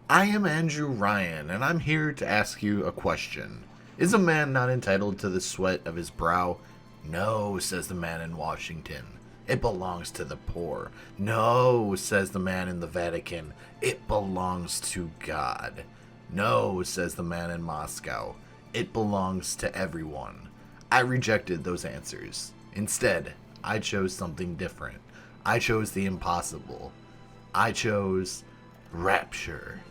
I am Andrew Ryan, and I'm here to ask you a question. Is a man not entitled to the sweat of his brow? No, says the man in Washington. It belongs to the poor. No, says the man in the Vatican. It belongs to God. No, says the man in Moscow. It belongs to everyone. I rejected those answers. Instead, I chose something different. I chose the impossible. I chose Rapture.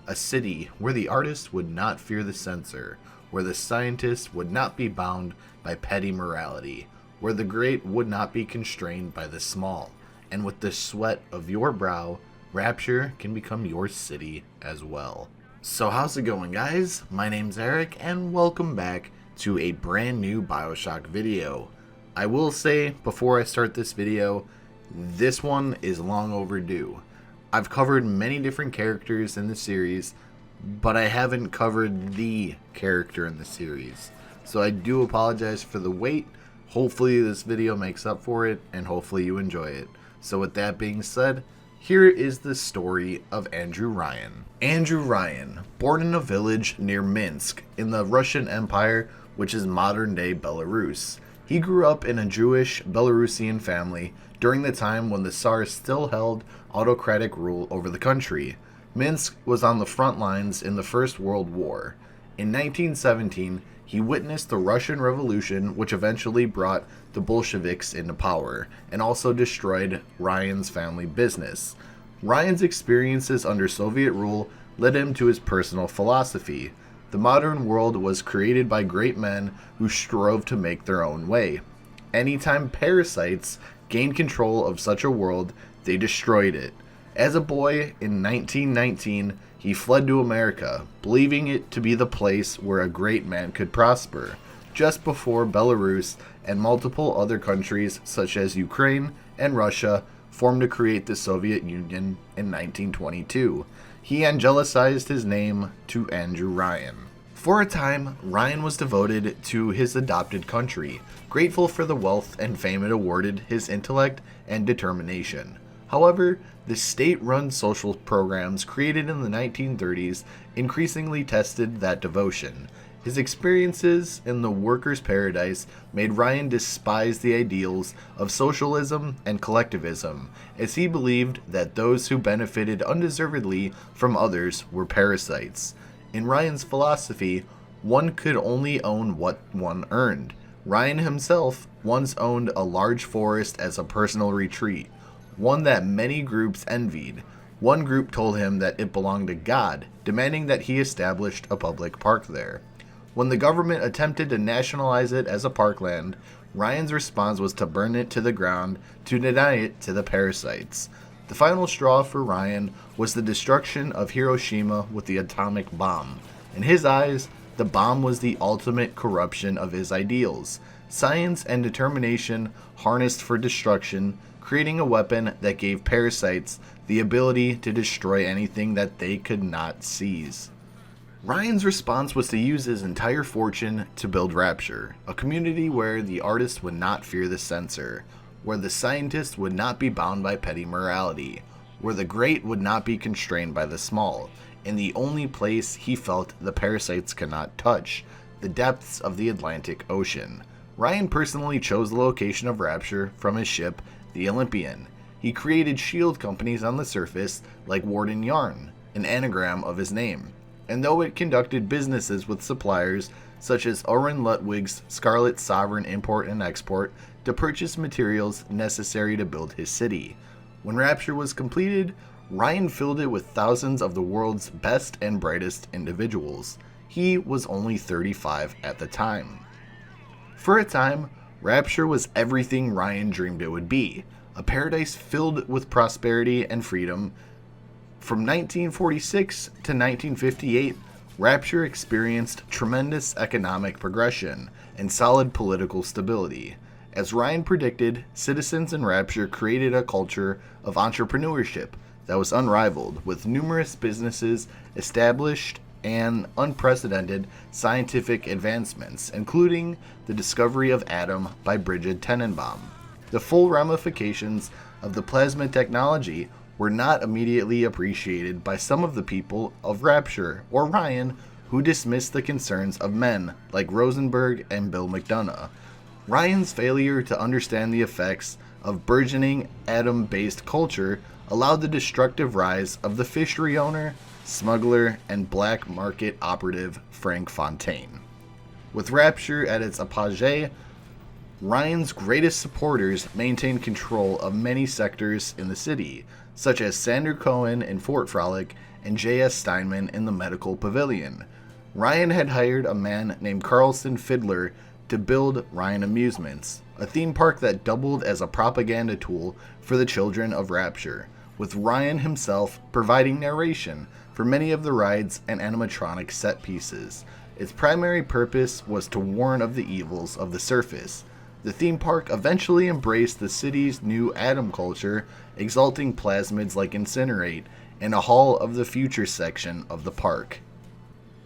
A city where the artist would not fear the censor, where the scientist would not be bound by petty morality, where the great would not be constrained by the small, and with the sweat of your brow, Rapture can become your city as well. So how's it going, guys? My name's Eric, and welcome back to a brand new Bioshock video. I will say, before I start this video, this one is long overdue. I've covered many different characters in the series, but I haven't covered the character in the series. So I do apologize for the wait. Hopefully this video makes up for it, and hopefully you enjoy it. So with that being said, here is the story of Andrew Ryan. Andrew Ryan, born in a village near Minsk in the Russian Empire, which is modern-day Belarus. He grew up in a Jewish Belarusian family during the time when the Tsar still held autocratic rule over the country. Minsk was on the front lines in the First World War. In 1917, he witnessed the Russian Revolution, which eventually brought the Bolsheviks into power, and also destroyed Ryan's family business. Ryan's experiences under Soviet rule led him to his personal philosophy. The modern world was created by great men who strove to make their own way. Anytime parasites gained control of such a world, they destroyed it. As a boy in 1919, he fled to America, believing it to be the place where a great man could prosper, just before Belarus and multiple other countries such as Ukraine and Russia formed to create the Soviet Union in 1922. He angelicized his name to Andrew Ryan. For a time, Ryan was devoted to his adopted country, grateful for the wealth and fame it awarded his intellect and determination. However, the state-run social programs created in the 1930s increasingly tested that devotion. His experiences in the workers' paradise made Ryan despise the ideals of socialism and collectivism, as he believed that those who benefited undeservedly from others were parasites. In Ryan's philosophy, one could only own what one earned. Ryan himself once owned a large forest as a personal retreat, one that many groups envied. One group told him that it belonged to God, demanding that he established a public park there. When the government attempted to nationalize it as a parkland, Ryan's response was to burn it to the ground to deny it to the parasites. The final straw for Ryan was the destruction of Hiroshima with the atomic bomb. In his eyes, the bomb was the ultimate corruption of his ideals. Science and determination harnessed for destruction, creating a weapon that gave parasites the ability to destroy anything that they could not seize. Ryan's response was to use his entire fortune to build Rapture, a community where the artist would not fear the censor, where the scientist would not be bound by petty morality, where the great would not be constrained by the small, and the only place he felt the parasites cannot touch, the depths of the Atlantic Ocean. Ryan personally chose the location of Rapture from his ship, the Olympian. He created shield companies on the surface like Warden Yarn, an anagram of his name. And though it conducted businesses with suppliers such as Oren Ludwig's Scarlet Sovereign Import and Export to purchase materials necessary to build his city. When Rapture was completed, Ryan filled it with thousands of the world's best and brightest individuals. He was only 35 at the time. For a time, Rapture was everything Ryan dreamed it would be, a paradise filled with prosperity and freedom. From 1946 to 1958, Rapture experienced tremendous economic progression and solid political stability. As Ryan predicted, citizens in Rapture created a culture of entrepreneurship that was unrivaled, with numerous businesses established and unprecedented scientific advancements, including the discovery of atom by Brigid Tenenbaum. The full ramifications of the plasma technology were not immediately appreciated by some of the people of Rapture or Ryan, who dismissed the concerns of men like Rosenberg and Bill McDonough. Ryan's failure to understand the effects of burgeoning atom-based culture allowed the destructive rise of the fishery owner, smuggler, and black market operative Frank Fontaine. With Rapture at its apogee, Ryan's greatest supporters maintained control of many sectors in the city, such as Sander Cohen in Fort Frolic and J.S. Steinman in the Medical Pavilion. Ryan had hired a man named Carlson Fiddler to build Ryan Amusements, a theme park that doubled as a propaganda tool for the children of Rapture, with Ryan himself providing narration for many of the rides and animatronic set pieces. Its primary purpose was to warn of the evils of the surface. The theme park eventually embraced the city's new atom culture, exalting plasmids like Incinerate in a Hall of the Future section of the park.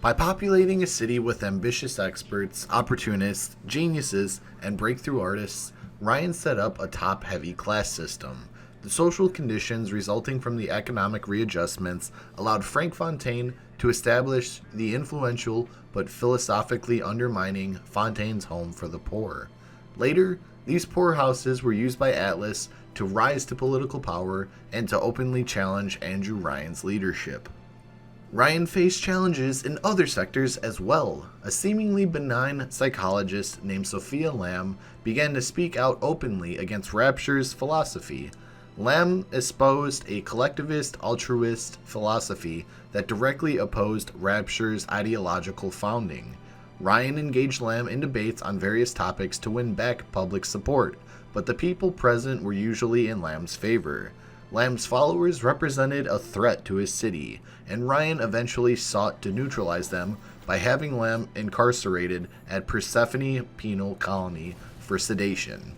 By populating a city with ambitious experts, opportunists, geniuses, and breakthrough artists, Ryan set up a top-heavy class system. The social conditions resulting from the economic readjustments allowed Frank Fontaine to establish the influential but philosophically undermining Fontaine's Home for the Poor. Later, these poorhouses were used by Atlas to rise to political power and to openly challenge Andrew Ryan's leadership. Ryan faced challenges in other sectors as well. A seemingly benign psychologist named Sophia Lamb began to speak out openly against Rapture's philosophy. Lamb espoused a collectivist, altruist philosophy that directly opposed Rapture's ideological founding. Ryan engaged Lamb in debates on various topics to win back public support, but the people present were usually in Lamb's favor. Lamb's followers represented a threat to his city, and Ryan eventually sought to neutralize them by having Lamb incarcerated at Persephone Penal Colony for sedation.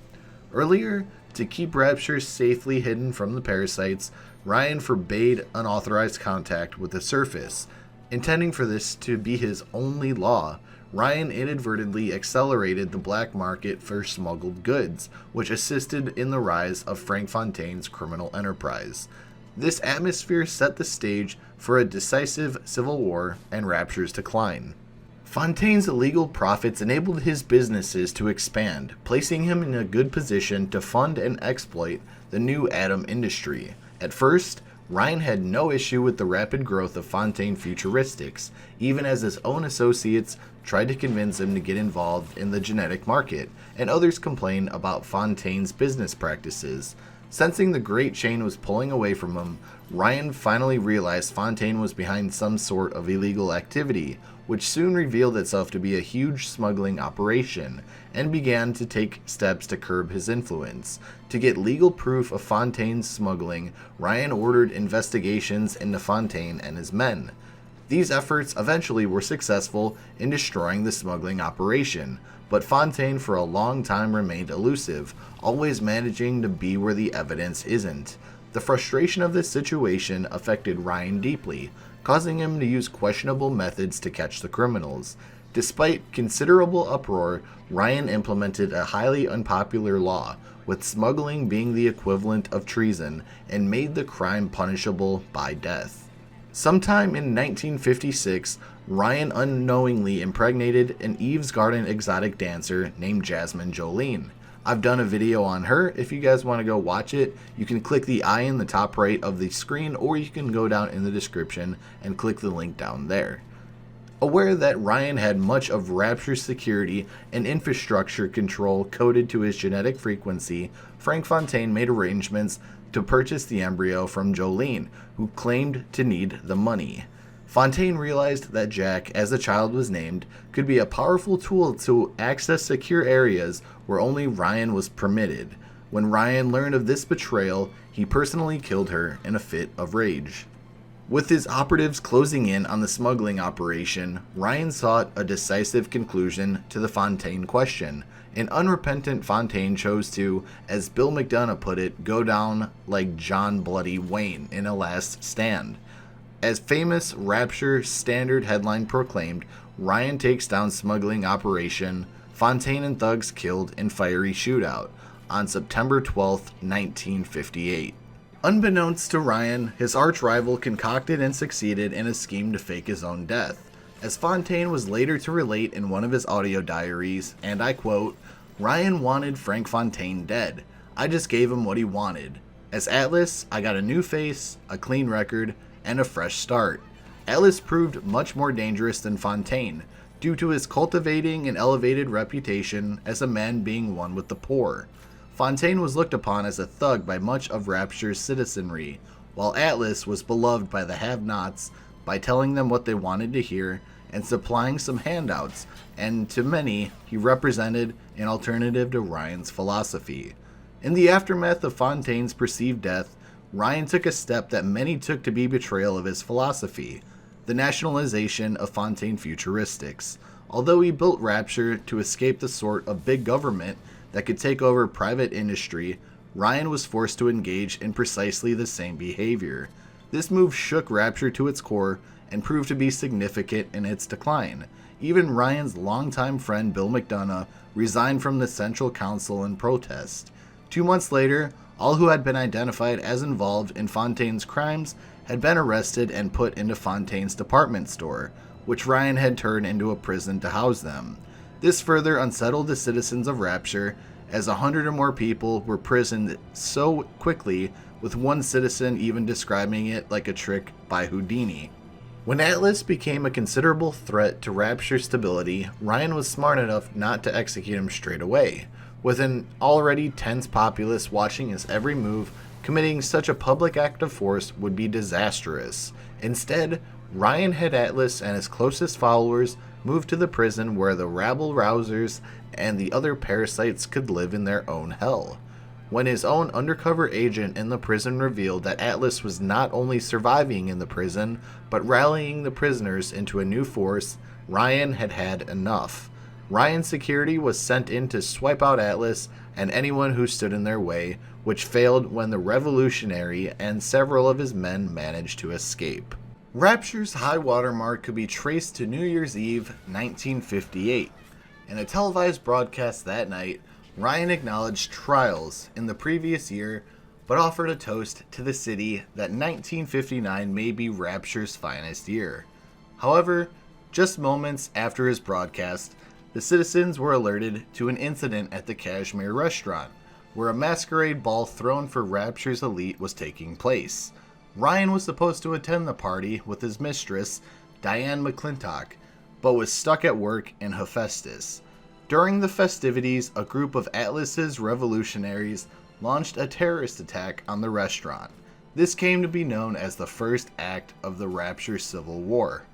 Earlier, to keep Rapture safely hidden from the parasites, Ryan forbade unauthorized contact with the surface. Intending for this to be his only law, Ryan inadvertently accelerated the black market for smuggled goods, which assisted in the rise of Frank Fontaine's criminal enterprise. This atmosphere set the stage for a decisive civil war and Rapture's decline. Fontaine's illegal profits enabled his businesses to expand, placing him in a good position to fund and exploit the new atom industry. At first, Ryan had no issue with the rapid growth of Fontaine Futuristics, even as his own associates tried to convince him to get involved in the genetic market, and others complained about Fontaine's business practices. Sensing the great chain was pulling away from him, Ryan finally realized Fontaine was behind some sort of illegal activity, which soon revealed itself to be a huge smuggling operation, and began to take steps to curb his influence. To get legal proof of Fontaine's smuggling, Ryan ordered investigations into Fontaine and his men. These efforts eventually were successful in destroying the smuggling operation, but Fontaine for a long time remained elusive, always managing to be where the evidence isn't. The frustration of this situation affected Ryan deeply, causing him to use questionable methods to catch the criminals. Despite considerable uproar, Ryan implemented a highly unpopular law, with smuggling being the equivalent of treason, and made the crime punishable by death. Sometime in 1956, Ryan unknowingly impregnated an Eve's Garden exotic dancer named Jasmine Jolene. I've done a video on her. If you guys want to go watch it, you can click the I in the top right of the screen, or you can go down in the description and click the link down there. Aware that Ryan had much of Rapture's security and infrastructure control coded to his genetic frequency, Frank Fontaine made arrangements to purchase the embryo from Jolene, who claimed to need the money. Fontaine realized that Jack, as the child was named, could be a powerful tool to access secure areas where only Ryan was permitted. When Ryan learned of this betrayal, he personally killed her in a fit of rage. With his operatives closing in on the smuggling operation, Ryan sought a decisive conclusion to the Fontaine question. An unrepentant Fontaine chose to, as Bill McDonough put it, go down like John Bloody Wayne in a last stand. As famous Rapture Standard headline proclaimed, Ryan takes down smuggling operation, Fontaine and thugs killed in fiery shootout on September 12, 1958. Unbeknownst to Ryan, his arch-rival concocted and succeeded in a scheme to fake his own death. As Fontaine was later to relate in one of his audio diaries, and I quote, "Ryan wanted Frank Fontaine dead. I just gave him what he wanted. As Atlas, I got a new face, a clean record, and a fresh start." Atlas proved much more dangerous than Fontaine, due to his cultivating an elevated reputation as a man being one with the poor. Fontaine was looked upon as a thug by much of Rapture's citizenry, while Atlas was beloved by the have-nots by telling them what they wanted to hear and supplying some handouts, and to many, he represented an alternative to Ryan's philosophy. In the aftermath of Fontaine's perceived death, Ryan took a step that many took to be betrayal of his philosophy, the nationalization of Fontaine futuristics. Although he built Rapture to escape the sort of big government that could take over private industry, Ryan was forced to engage in precisely the same behavior. This move shook Rapture to its core and proved to be significant in its decline. Even Ryan's longtime friend Bill McDonough resigned from the Central Council in protest. 2 months later, all who had been identified as involved in Fontaine's crimes had been arrested and put into Fontaine's department store, which Ryan had turned into a prison to house them. This further unsettled the citizens of Rapture, as 100 or more people were prisoned so quickly, with one citizen even describing it like a trick by Houdini. When Atlas became a considerable threat to Rapture's stability, Ryan was smart enough not to execute him straight away. With an already tense populace watching his every move, committing such a public act of force would be disastrous. Instead, Ryan had Atlas and his closest followers move to the prison where the rabble-rousers and the other parasites could live in their own hell. When his own undercover agent in the prison revealed that Atlas was not only surviving in the prison, but rallying the prisoners into a new force, Ryan had had enough. Ryan's security was sent in to swipe out Atlas and anyone who stood in their way, which failed when the revolutionary and several of his men managed to escape. Rapture's high watermark could be traced to New Year's Eve, 1958. In a televised broadcast that night, Ryan acknowledged trials in the previous year, but offered a toast to the city that 1959 may be Rapture's finest year. However, just moments after his broadcast, the citizens were alerted to an incident at the Kashmir restaurant, where a masquerade ball thrown for Rapture's elite was taking place. Ryan was supposed to attend the party with his mistress, Diane McClintock, but was stuck at work in Hephaestus. During the festivities, a group of Atlas's revolutionaries launched a terrorist attack on the restaurant. This came to be known as the first act of the Rapture Civil War.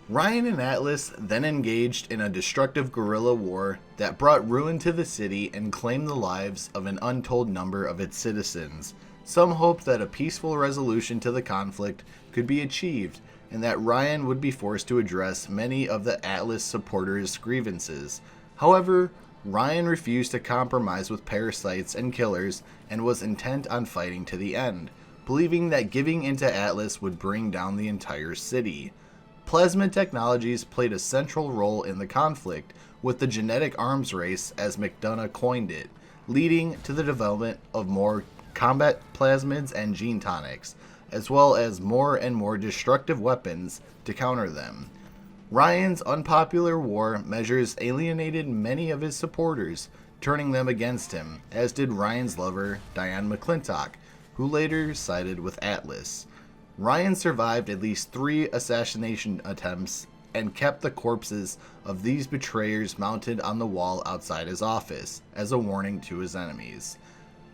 Ryan and Atlas then engaged in a destructive guerrilla war that brought ruin to the city and claimed the lives of an untold number of its citizens. Some hoped that a peaceful resolution to the conflict could be achieved, and that Ryan would be forced to address many of the Atlas supporters' grievances. However, Ryan refused to compromise with parasites and killers and was intent on fighting to the end, believing that giving into Atlas would bring down the entire city. Plasmid technologies played a central role in the conflict, with the genetic arms race, as McDonough coined it, leading to the development of more combat plasmids and gene tonics, as well as more and more destructive weapons to counter them. Ryan's unpopular war measures alienated many of his supporters, turning them against him, as did Ryan's lover, Diane McClintock, who later sided with Atlas. Ryan survived at least 3 assassination attempts and kept the corpses of these betrayers mounted on the wall outside his office as a warning to his enemies.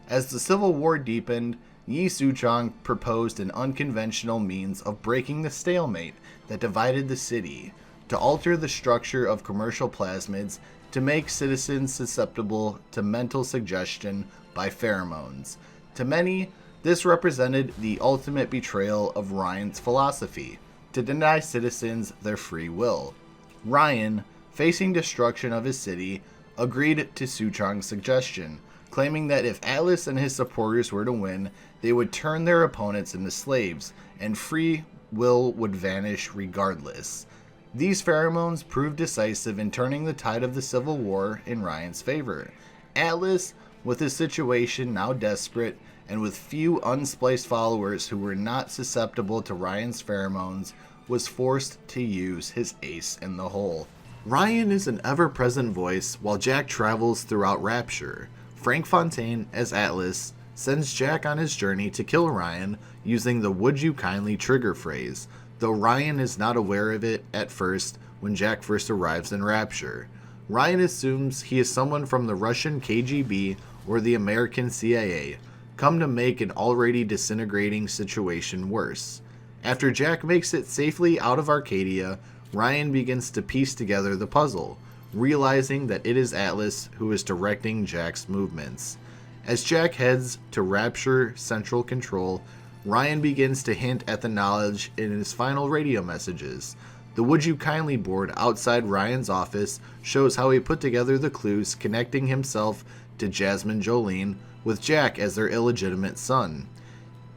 As the Civil War deepened, Yi Suchong proposed an unconventional means of breaking the stalemate that divided the city, to alter the structure of commercial plasmids to make citizens susceptible to mental suggestion by pheromones. To many, this represented the ultimate betrayal of Ryan's philosophy, to deny citizens their free will. Ryan, facing destruction of his city, agreed to Suchong's suggestion, claiming that if Atlas and his supporters were to win, they would turn their opponents into slaves, and free will would vanish regardless. These pheromones proved decisive in turning the tide of the Civil War in Ryan's favor. Atlas, with his situation now desperate, and with few unspliced followers who were not susceptible to Ryan's pheromones, was forced to use his ace in the hole. Ryan is an ever-present voice while Jack travels throughout Rapture. Frank Fontaine, as Atlas, sends Jack on his journey to kill Ryan using the "would you kindly" trigger phrase, though Ryan is not aware of it at first when Jack first arrives in Rapture. Ryan assumes he is someone from the Russian KGB or the American CIA, come to make an already disintegrating situation worse. After Jack makes it safely out of Arcadia, Ryan begins to piece together the puzzle, realizing that it is Atlas who is directing Jack's movements. As Jack heads to Rapture Central Control, Ryan begins to hint at the knowledge in his final radio messages. The "would you kindly" board outside Ryan's office shows how he put together the clues connecting himself to Jasmine Jolene, with Jack as their illegitimate son.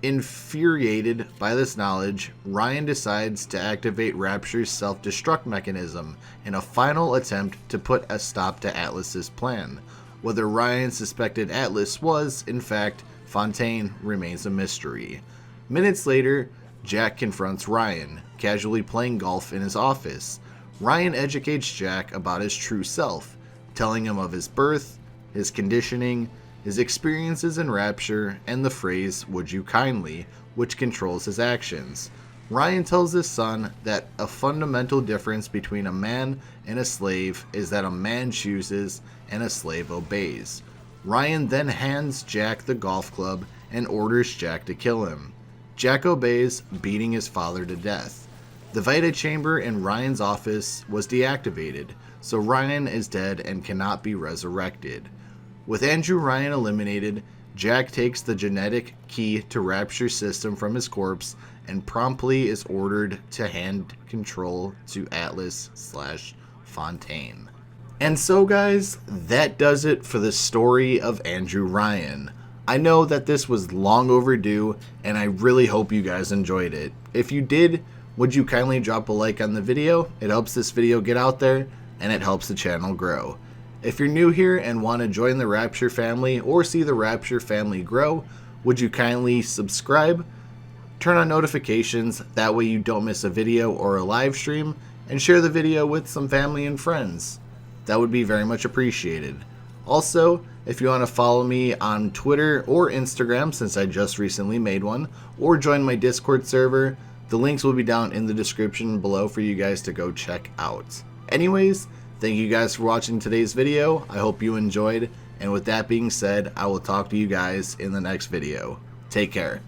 Infuriated by this knowledge, Ryan decides to activate Rapture's self-destruct mechanism in a final attempt to put a stop to Atlas's plan. Whether Ryan suspected Atlas was, in fact, Fontaine remains a mystery. Minutes later, Jack confronts Ryan, casually playing golf in his office. Ryan educates Jack about his true self, telling him of his birth, his conditioning, his experiences in Rapture, and the phrase "would you kindly," which controls his actions. Ryan tells his son that a fundamental difference between a man and a slave is that a man chooses and a slave obeys. Ryan then hands Jack the golf club and orders Jack to kill him. Jack obeys, beating his father to death. The Vita chamber in Ryan's office was deactivated, so Ryan is dead and cannot be resurrected. With Andrew Ryan eliminated, Jack takes the genetic key to Rapture's system from his corpse and promptly is ordered to hand control to Atlas/Fontaine. And so guys, that does it for the story of Andrew Ryan. I know that this was long overdue, and I really hope you guys enjoyed it. If you did, would you kindly drop a like on the video? It helps this video get out there, and it helps the channel grow. If you're new here and want to join the Rapture family or see the Rapture family grow, would you kindly subscribe, turn on notifications, that way you don't miss a video or a live stream, and share the video with some family and friends. That would be very much appreciated. Also, if you want to follow me on Twitter or Instagram, since I just recently made one, or join my Discord server, the links will be down in the description below for you guys to go check out. Anyways, thank you guys for watching today's video. I hope you enjoyed, and with that being said, I will talk to you guys in the next video. Take care.